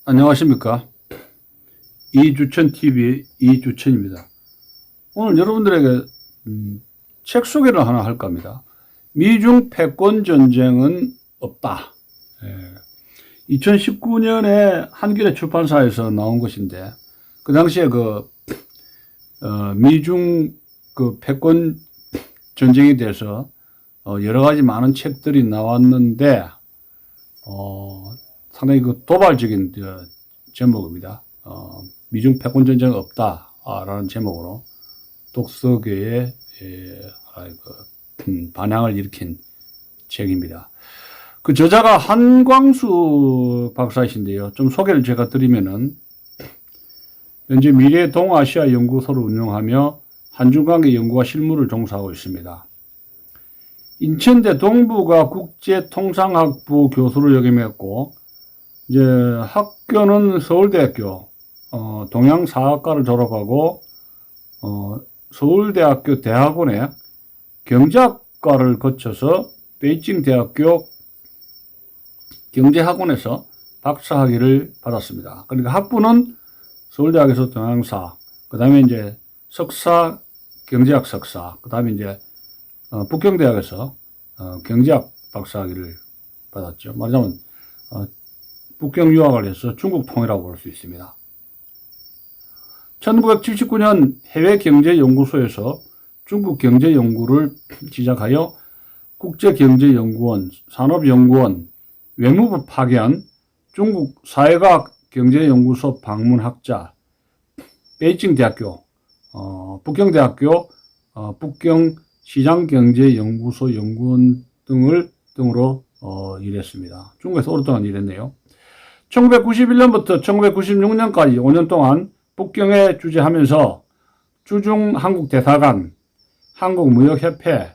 안녕하십니까. 이주천TV 이주천입니다. 오늘 여러분들에게 책 소개를 하나 할까 합니다. 미중 패권 전쟁은 없다. 2019년에 한겨레 출판사에서 나온 것인데, 그 당시에 미중 패권 전쟁에 대해서 여러 가지 많은 책들이 나왔는데, 상당히 도발적인 제목입니다. 미중 패권 전쟁 없다라는 제목으로 독서계에 반향을 일으킨 책입니다. 그 저자가 한광수 박사이신데요. 좀 소개를 제가 드리면은, 현재 미래 동아시아 연구소를 운영하며 한중관계 연구와 실무를 종사하고 있습니다. 인천대 동북아 국제통상학부 교수를 역임했고, 이제 학교는 서울대학교 동양사학과를 졸업하고 서울대학교 대학원에 경제학과를 거쳐서 베이징 대학교 경제학원에서 박사학위를 받았습니다. 그러니까 학부는 서울대학에서 동양사, 그 다음에 이제 석사, 경제학 석사, 그 다음에 이제 북경대학에서 경제학 박사학위를 받았죠. 말하자면 북경 유학을 해서 중국 통이라고 볼 수 있습니다. 1979년 해외경제연구소에서 중국 경제연구를 시작하여 국제경제연구원, 산업연구원, 외무부 파견, 중국 사회과학 경제연구소 방문학자, 베이징 대학교, 북경대학교, 북경 시장경제연구소 연구원 등으로 일했습니다. 중국에서 오랫동안 일했네요. 1991년부터 1996년까지 5년 동안 북경에 주재하면서 주중 한국대사관, 한국무역협회,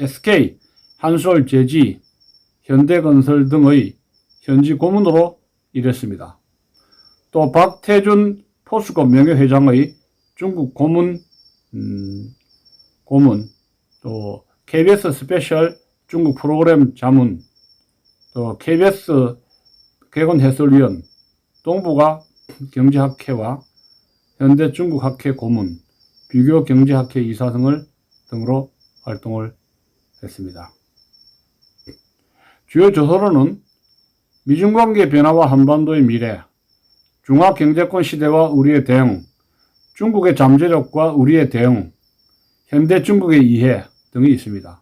SK, 한솔제지, 현대건설 등의 현지 고문으로 일했습니다. 또 박태준 포스코 명예회장의 중국 고문, 또 KBS 스페셜 중국 프로그램 자문, 또 KBS 개건 해설위원, 동북아 경제학회와 현대 중국학회 고문, 비교 경제학회 이사 등으로 활동을 했습니다. 주요 저서로는 미중관계 변화와 한반도의 미래, 중화경제권 시대와 우리의 대응, 중국의 잠재력과 우리의 대응, 현대 중국의 이해 등이 있습니다.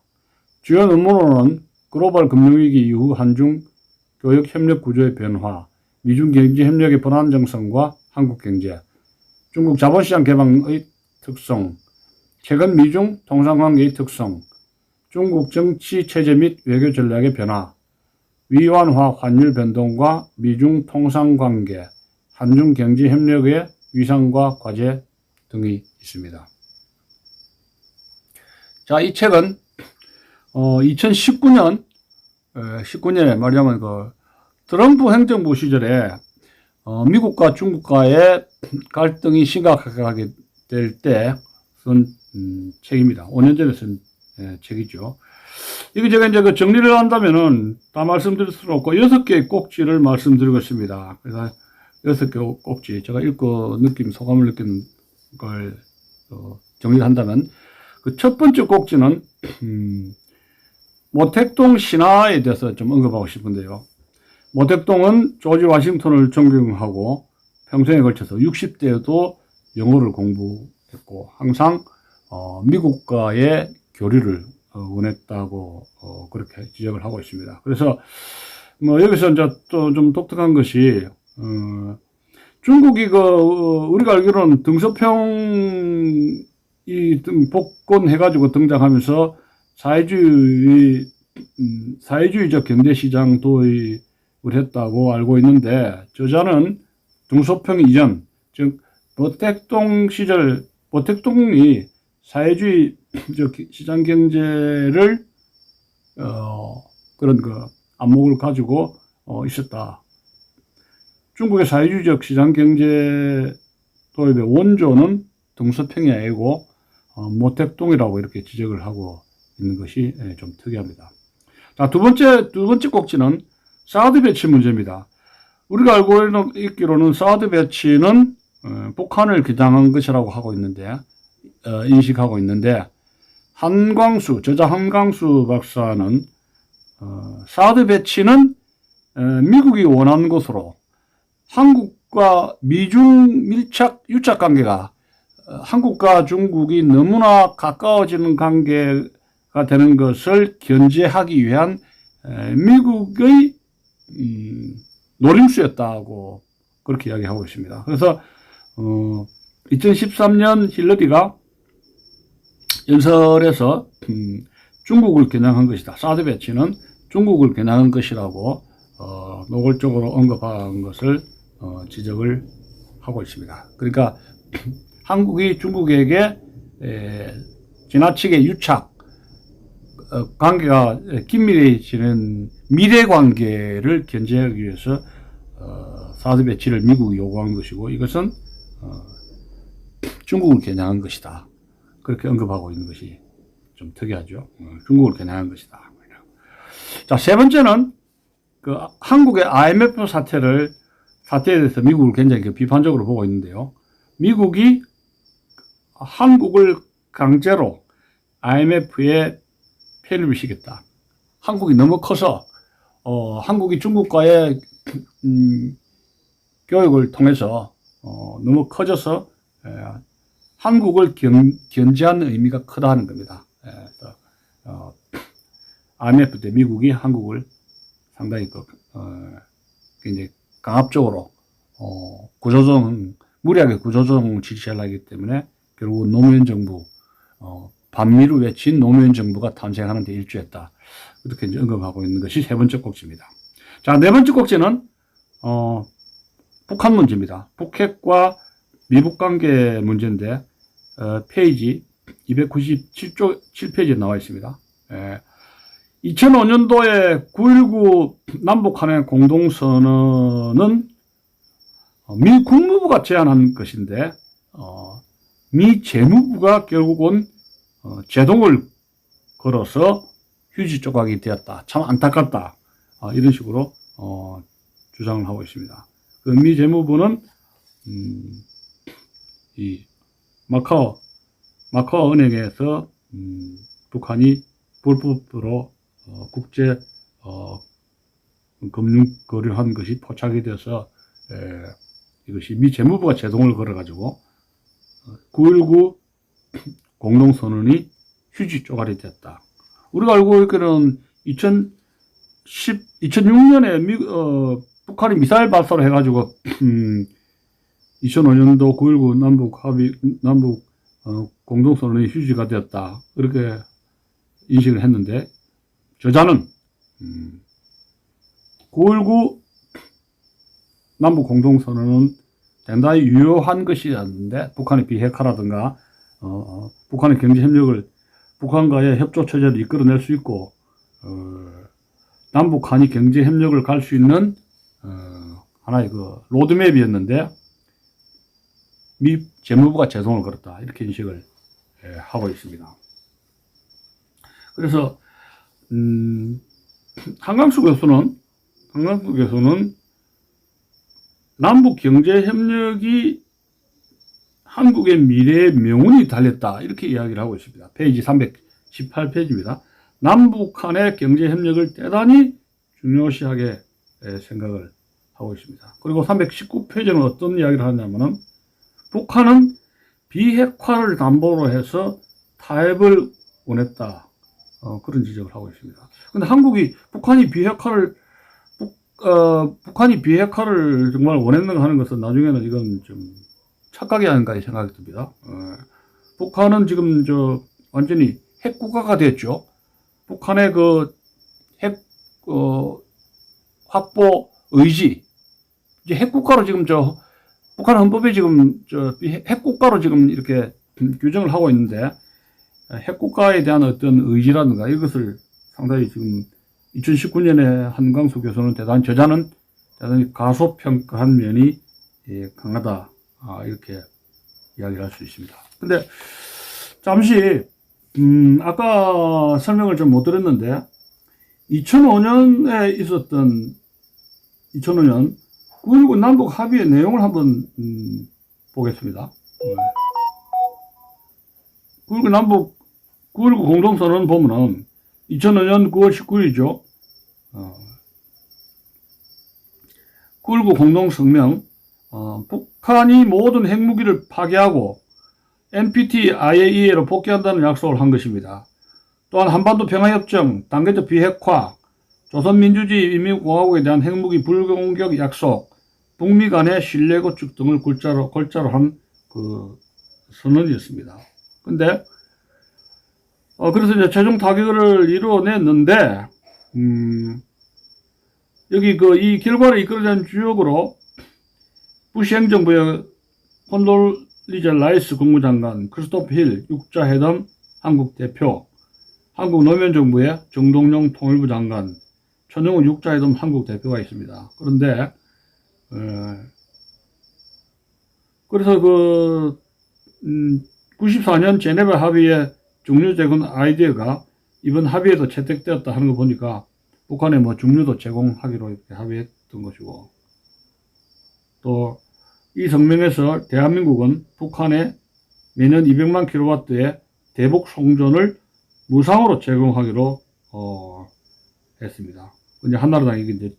주요 논문으로는 글로벌 금융위기 이후 한중 교역협력 구조의 변화, 미중 경제협력의 불안정성과 한국경제, 중국 자본시장 개방의 특성, 최근 미중 통상관계의 특성, 중국 정치 체제 및 외교 전략의 변화, 위완화 환율 변동과 미중 통상관계, 한중 경제협력의 위상과 과제 등이 있습니다. 자, 이 책은 1919년에 말하자면 트럼프 행정부 시절에 미국과 중국과의 갈등이 심각하게 될 때 쓴 책입니다. 5년 전에 쓴 책이죠. 이거 제가 이제 정리를 한다면은 다 말씀드릴 수는 없고 6개의 꼭지를 말씀드리겠습니다. 그래서 6개 꼭지 제가 읽고 소감을 느낀 걸 정리를 한다면, 그 첫 번째 꼭지는 모택동 신화에 대해서 좀 언급하고 싶은데요. 모택동은 조지 워싱턴을 존경하고 평생에 걸쳐서 60대에도 영어를 공부했고 항상 미국과의 교류를 원했다고 그렇게 지적을 하고 있습니다. 그래서 여기서 이제 또 좀 독특한 것이 중국이 우리가 알기로는 등소평이 복권해가지고 등장하면서 사회주의적 경제시장 도입을 했다고 알고 있는데, 저자는 등소평 이전, 즉 모택동 시절, 모택동이 사회주의적 시장 경제를 그런 안목을 가지고 있었다. 중국의 사회주의적 시장 경제 도입의 원조는 등소평이 아니고 모택동이라고 이렇게 지적을 하고 있는 것이 좀 특이합니다. 자, 두 번째 꼭지는 사드 배치 문제입니다. 우리가 알고 있기로는 사드 배치는 북한을 겨냥한 것이라고 하고 있는데, 인식하고 있는데, 저자 한광수 박사는 사드 배치는 미국이 원하는 것으로 한국과 미중 밀착 유착 관계가 한국과 중국이 너무나 가까워지는 관계가 되는 것을 견제하기 위한 미국의 노림수였다고 그렇게 이야기하고 있습니다. 그래서 2013년 힐러리가 연설에서 중국을 겨냥한 것이다. 사드 배치는 중국을 겨냥한 것이라고 노골적으로 언급한 것을 지적을 하고 있습니다. 그러니까 한국이 중국에게 지나치게 유착 관계가 긴밀해지는 미래 관계를 견제하기 위해서 사드 배치를 미국이 요구한 것이고, 이것은 중국을 겨냥한 것이다. 그렇게 언급하고 있는 것이 좀 특이하죠. 중국을 겨냥한 것이다. 자, 세 번째는 그 한국의 IMF 사태에 대해서 미국을 굉장히 비판적으로 보고 있는데요. 미국이 한국을 강제로 IMF에 편입을 시켰다. 한국이 너무 커서 한국이 중국과의 교육을 통해서 너무 커져서 한국을 견제하는 의미가 크다는 겁니다. IMF 때 미국이 한국을 상당히 굉장히 강압적으로 무리하게 구조조정을 지시하려 하기 때문에 결국 노무현 정부, 반미를 외친 노무현 정부가 탄생하는 데 일조했다. 이렇게 이제 언급하고 있는 것이 세 번째 꼭지입니다. 자, 네 번째 꼭지는 북한 문제입니다. 북핵과 미북 관계 문제인데 페이지 297페이지에 나와 있습니다. 2005년도에 9.19 남북한의 공동선언은 미 국무부가 제안한 것인데 미 재무부가 결국은 제동을 걸어서 휴지 조각이 되었다. 참 안타깝다. 이런 식으로 주장을 하고 있습니다. 그 미 재무부는 이 마카오 은행에서 북한이 불법으로 국제 금융 거래한 것이 포착이 돼서 이것이 미 재무부가 제동을 걸어가지고 9.19 공동선언이 휴지 쪼가리 됐다. 우리가 알고 있기로는 2006년에 북한이 미사일 발사를 해가지고 2005년도 9.19 남북 공동선언이 휴지가 되었다. 이렇게 인식을 했는데, 저자는 9.19 남북 공동선언은 대단히 유효한 것이었는데, 북한의 비핵화라든가 북한의 경제협력을 북한과의 협조 체제를 이끌어낼 수 있고 남북한이 경제협력을 갈 수 있는 하나의 그 로드맵이었는데 미 재무부가 제동을 걸었다. 이렇게 인식을 하고 있습니다. 그래서 한광수 교수는 남북 경제협력이 한국의 미래의 명운이 달렸다. 이렇게 이야기를 하고 있습니다. 페이지 318페이지입니다. 남북한의 경제협력을 대단히 중요시하게 생각을 하고 있습니다. 그리고 319페이지는 어떤 이야기를 하냐면은 북한은 비핵화를 담보로 해서 타협을 원했다. 그런 지적을 하고 있습니다. 근데 한국이 북한이 비핵화를 정말 원했는가 하는 것은 나중에는 이건 좀 착각이 아닌가 생각이 듭니다. 북한은 지금 완전히 핵국가가 됐죠. 북한의 그 핵 확보 의지, 이제 핵국가로 지금 북한 헌법에 지금 핵국가로 지금 이렇게 규정을 하고 있는데, 핵국가에 대한 어떤 의지라든가 이것을 상당히 지금 2019년에 한광수 교수는 저자는 대단히 가소평가한 면이 강하다. 이렇게 이야기를 할 수 있습니다. 근데 잠시 아까 설명을 좀 못 드렸는데 2005년에 있었던 2005년 9.19 남북 합의의 내용을 한번 보겠습니다. 9.19 남북 9.19 공동선언 보면은 2005년 9월 19일이죠. 9.19 공동성명, 북한이 모든 핵무기를 파괴하고 NPT, IAEA로 복귀한다는 약속을 한 것입니다. 또한 한반도 평화협정, 단계적 비핵화, 조선민주주의 인민공화국에 대한 핵무기 불공격 약속, 북미 간의 신뢰 구축 등을 골자로 한 그 선언이었습니다. 근데 그래서 이제 최종 타결을 이루어냈는데 여기 이 결과를 이끌어낸 주역으로 부시 행정부의 콘돌리자 라이스 국무장관, 크리스토프 힐 육자회담 한국 대표, 한국 노무현정부의 정동영 통일부 장관, 천영훈 육자회담 한국 대표가 있습니다. 그런데 그래서 94년 제네바 합의의 중류 제공 아이디어가 이번 합의에도 채택되었다 하는 거 보니까 북한에 뭐 중류도 제공하기로 이렇게 합의했던 것이고, 또 이 성명에서 대한민국은 북한에 매년 200만 킬로와트의 대북 송전을 무상으로 제공하기로 했습니다. 근데 한나라당 이게 이제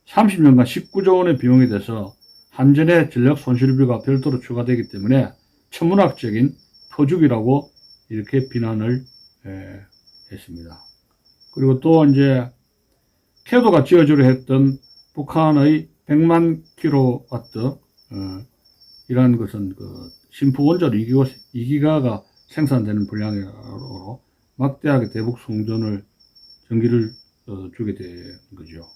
30년간 19조 원의 비용이 돼서 한전의 전력 손실비가 별도로 추가되기 때문에 천문학적인 퍼주기라고 이렇게 비난을 했습니다. 그리고 또 이제 캐도가 지어주려 했던 북한의 100만 킬로와트 이라는 것은 심프 원자로 2기가가 생산되는 분량으로 막대하게 대북 송전을 전기를 주게 된 거죠.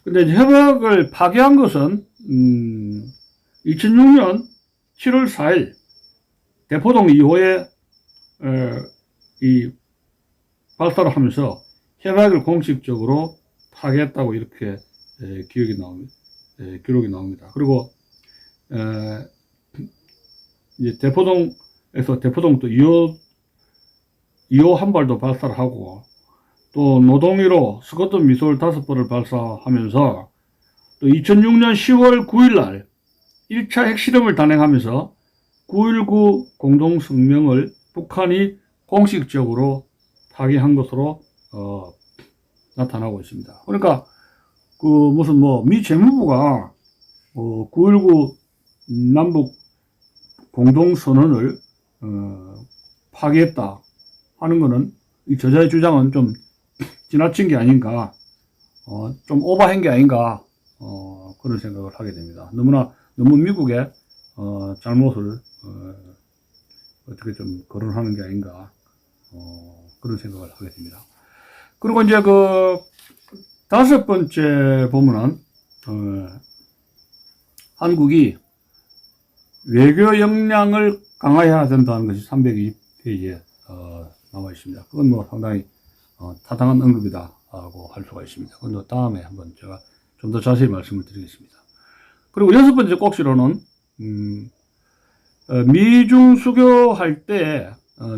근데 협약을 파기한 것은 2006년 7월 4일 대포동 2호에 이 발사를 하면서 협약을 공식적으로 파기했다고 이렇게 기록이 나옵니다. 그리고 이제 대포동에서 대포동 또 2호 한 발도 발사를 하고, 또 노동위로 스커트 미사일 5발을 발사하면서 또 2006년 10월 9일 날 1차 핵실험을 단행하면서 9.19 공동성명을 북한이 공식적으로 파기한 것으로 나타나고 있습니다. 그러니까 무슨 미 재무부가 9.19 남북 공동선언을 파기했다 하는 것은 이 저자의 주장은 좀 지나친 게 아닌가, 좀 오버한 게 아닌가, 그런 생각을 하게 됩니다. 너무 미국의 잘못을 어떻게 좀 거론하는 게 아닌가, 그런 생각을 하게 됩니다. 그리고 이제 다섯 번째 보면은 한국이 외교 역량을 강화해야 된다는 것이 302페이지에 나와 있습니다. 그건 상당히 타당한 언급이다라고 할 수가 있습니다. 그건 다음에 한번 제가 좀 더 자세히 말씀을 드리겠습니다. 그리고 여섯 번째 꼭지로는 미중 수교할 때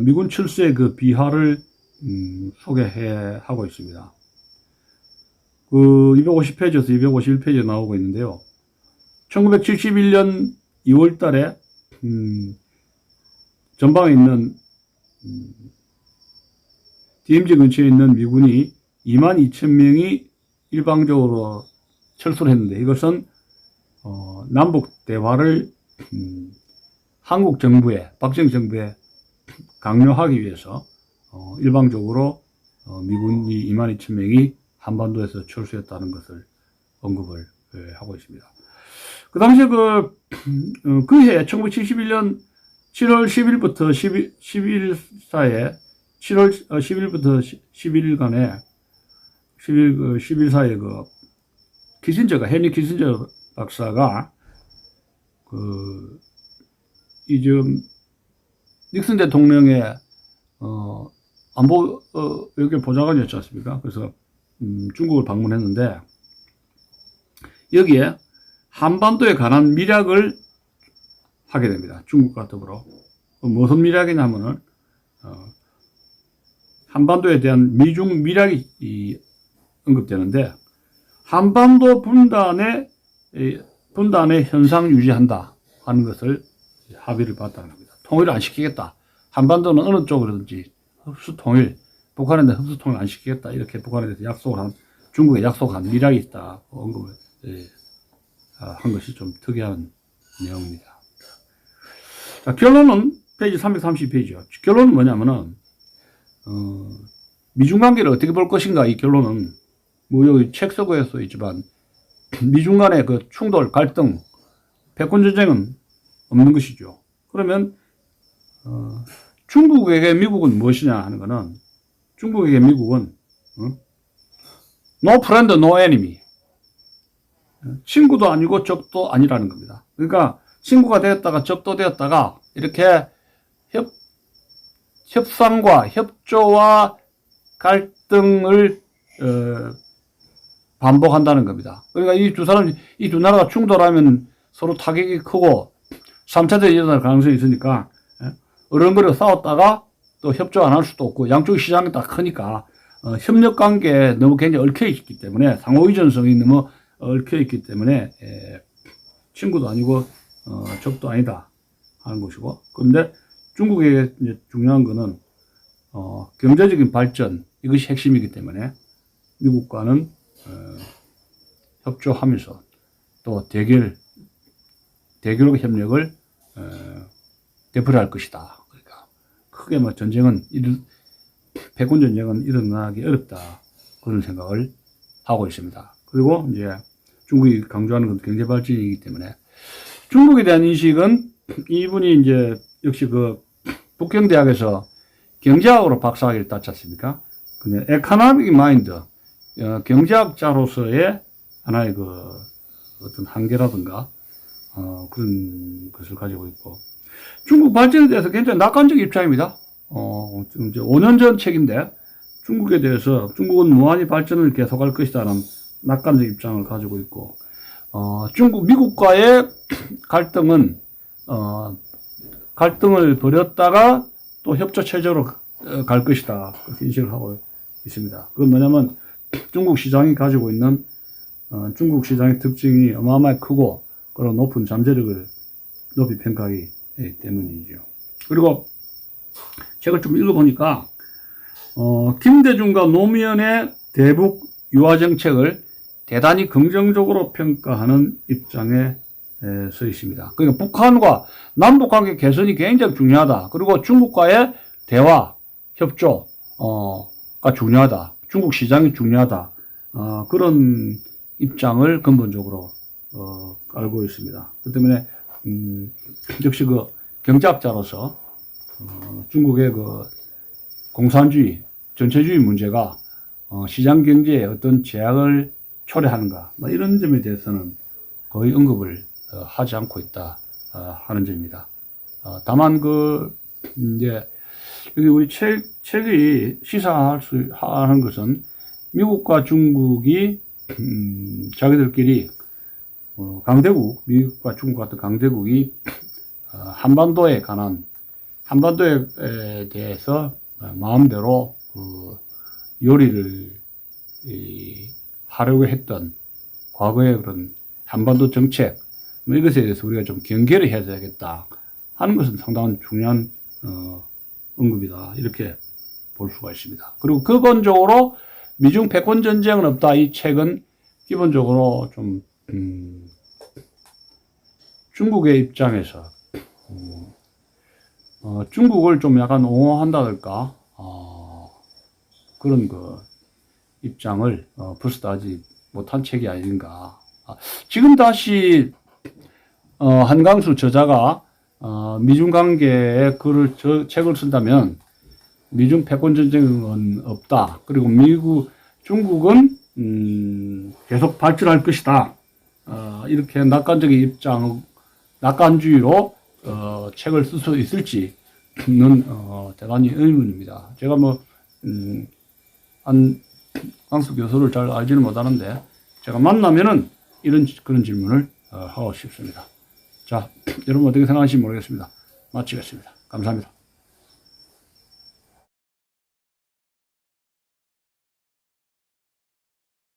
미군 철수의 비하를 소개하고 있습니다. 250페이지에서 251페이지에 나오고 있는데요. 1971년 2월 달에 전방에 있는 DMZ 근처에 있는 미군이 22,000명이 일방적으로 철수를 했는데, 이것은 남북 대화를 한국 정부에, 박정희 정부에 강요하기 위해서 일방적으로 미군이 22,000명이 한반도에서 철수했다는 것을 언급을 하고 있습니다. 그 당시에 그해 1971년 7월 10일부터 11일 사이에 7월 10일부터 11일간에 10일 사이에 헤니 키신저 박사가 닉슨 대통령의 안보 외교 보좌관이었지 않습니까? 그래서 중국을 방문했는데, 여기에 한반도에 관한 밀약을 하게 됩니다. 중국과 더불어. 무슨 밀약이냐면은 한반도에 대한 미중 밀약이 언급되는데, 한반도 분단의 현상 유지한다 하는 것을 합의를 봤다는 겁니다. 통일을 안 시키겠다. 한반도는 어느 쪽으로든지 흡수 통일, 북한에 대한 흡수 통일 안 시키겠다. 이렇게 북한에 대해서 약속을 한, 중국에 약속한 미락이 있다. 언급을 한 것이 좀 특이한 내용입니다. 자, 결론은 페이지 330페이지요. 결론은 뭐냐면은, 미중 관계를 어떻게 볼 것인가, 이 결론은, 뭐, 여기 책 서고에서 있지만, 미중 간의 그 충돌, 갈등, 패권전쟁은 없는 것이죠. 그러면, 중국에게 미국은 무엇이냐 하는 거는, 중국에게 미국은, no friend, no enemy. 친구도 아니고 적도 아니라는 겁니다. 그러니까, 친구가 되었다가 적도 되었다가, 이렇게 협상과 협조와 갈등을 반복한다는 겁니다. 그러니까 이 두 나라가 충돌하면 서로 타격이 크고 3차 대전이 일어날 가능성이 있으니까 어른거리고 싸웠다가 또 협조 안 할 수도 없고 양쪽 시장이 다 크니까 협력 관계에 너무 굉장히 얽혀 있기 때문에 상호 의존성이 너무 얽혀 있기 때문에 친구도 아니고 적도 아니다 하는 것이고, 그런데 중국에게 이제 중요한 거는 경제적인 발전, 이것이 핵심이기 때문에 미국과는 협조하면서 또 대결 협력을 되풀이할 것이다. 그러니까 크게 뭐 패권 전쟁은 일어나기 어렵다, 그런 생각을 하고 있습니다. 그리고 이제 중국이 강조하는 건 경제 발전이기 때문에 중국에 대한 인식은, 이분이 이제 역시 그 북경대학에서 경제학으로 박사학위를 땄지 않습니까? 그냥 에코노믹 마인드, 경제학자로서의 하나의 그 어떤 한계라든가 그런 것을 가지고 있고, 중국 발전에 대해서 굉장히 낙관적 입장입니다. 지금 이제 5년 전 책인데, 중국에 대해서 중국은 무한히 발전을 계속할 것이다라는 낙관적 입장을 가지고 있고, 미국과의 갈등은 갈등을 벌였다가 또 협조 체제로 갈 것이다, 그렇게 인식을 하고 있습니다. 그건 뭐냐면 중국 시장이 가지고 있는 중국 시장의 특징이 어마어마하게 크고 그런 높은 잠재력을 높이 평가하기 때문이죠. 그리고 책을 좀 읽어보니까 김대중과 노무현의 대북 유화 정책을 대단히 긍정적으로 평가하는 입장에 서 있습니다. 그러니까 북한과 남북 관계 개선이 굉장히 중요하다. 그리고 중국과의 대화, 협조가 중요하다. 중국 시장이 중요하다. 그런 입장을 근본적으로 알고 있습니다. 그 때문에 역시 그 경제학자로서 중국의 그 공산주의, 전체주의 문제가 시장 경제에 어떤 제약을 초래하는가, 뭐 이런 점에 대해서는 거의 언급을 하지 않고 있다 하는 점입니다. 다만 이제 여기 우리 책이 시사하는 것은 미국과 중국이 자기들끼리 강대국, 미국과 중국 같은 강대국이 한반도에 대해서 마음대로 요리를 하려고 했던 과거의 그런 한반도 정책, 이것에 대해서 우리가 좀 경계를 해야 되겠다 하는 것은 상당한 중요한 언급이다, 이렇게 볼 수가 있습니다. 그리고 근본적으로 미중 패권 전쟁은 없다, 이 책은 기본적으로 좀 중국의 입장에서 중국을 좀 약간 옹호한다랄까 그런 입장을 불스하지 못한 책이 아닌가. 지금 다시 한강수 저자가 미중 관계에 책을 쓴다면 미중 패권 전쟁은 없다. 그리고 중국은 계속 발전할 것이다. 이렇게 낙관주의로 책을 쓸 수 있을지는 대단히 의문입니다. 제가 한강수 교수를 잘 알지는 못하는데 제가 만나면은 그런 질문을 하고 싶습니다. 자, 여러분 어떻게 생각하실지 모르겠습니다. 마치겠습니다. 감사합니다.